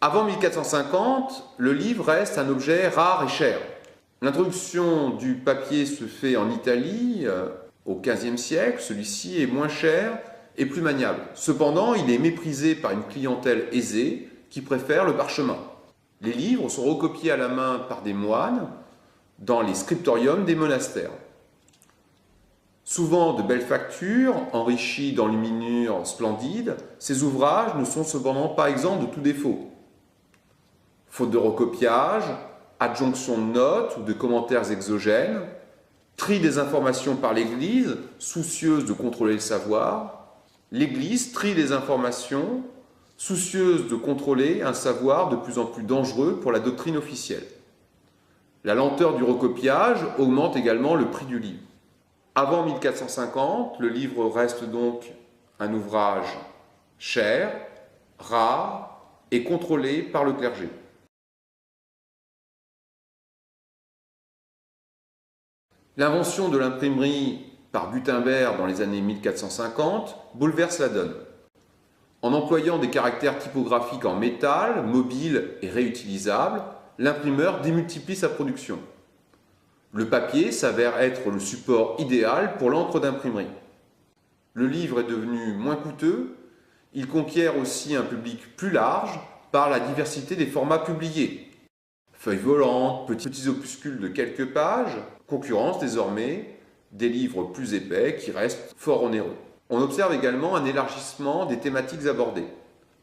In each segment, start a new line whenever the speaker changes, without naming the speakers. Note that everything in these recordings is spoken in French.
Avant 1450, le livre reste un objet rare et cher. L'introduction du papier se fait en Italie au XVe siècle. Celui-ci est moins cher et plus maniable. Cependant, il est méprisé par une clientèle aisée qui préfère le parchemin. Les livres sont recopiés à la main par des moines dans les scriptoriums des monastères. Souvent de belles factures, enrichies d'enluminures splendides, ces ouvrages ne sont cependant pas exempts de tout défaut. Faute de recopiage, adjonction de notes ou de commentaires exogènes, tri des informations par l'Église, soucieuse de contrôler le savoir. L'Église trie les informations, soucieuse de contrôler un savoir de plus en plus dangereux pour la doctrine officielle. La lenteur du recopiage augmente également le prix du livre. Avant 1450, le livre reste donc un ouvrage cher, rare et contrôlé par le clergé. L'invention de l'imprimerie par Gutenberg dans les années 1450 bouleverse la donne. En employant des caractères typographiques en métal, mobiles et réutilisables, l'imprimeur démultiplie sa production. Le papier s'avère être le support idéal pour l'encre d'imprimerie. Le livre est devenu moins coûteux, il conquiert aussi un public plus large par la diversité des formats publiés. Feuilles volantes, petits opuscules de quelques pages, concurrencent désormais des livres plus épais qui restent fort onéreux. On observe également un élargissement des thématiques abordées.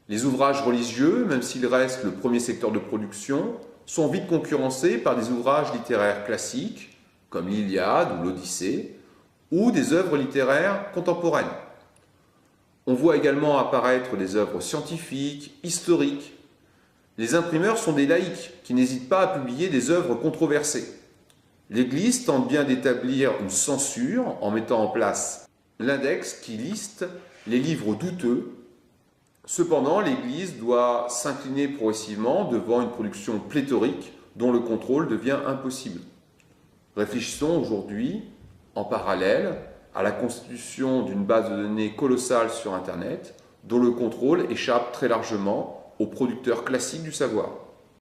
Les ouvrages religieux, même s'ils restent le premier secteur de production, sont vite concurrencés par des ouvrages littéraires classiques, comme l'Iliade ou l'Odyssée, ou des œuvres littéraires contemporaines. On voit également apparaître des œuvres scientifiques, historiques. Les imprimeurs sont des laïcs qui n'hésitent pas à publier des œuvres controversées. L'Église tente bien d'établir une censure en mettant en place l'index qui liste les livres douteux. Cependant, l'Église doit s'incliner progressivement devant une production pléthorique dont le contrôle devient impossible. Réfléchissons aujourd'hui, en parallèle, à la constitution d'une base de données colossale sur Internet, dont le contrôle échappe très largement aux producteurs classiques du savoir.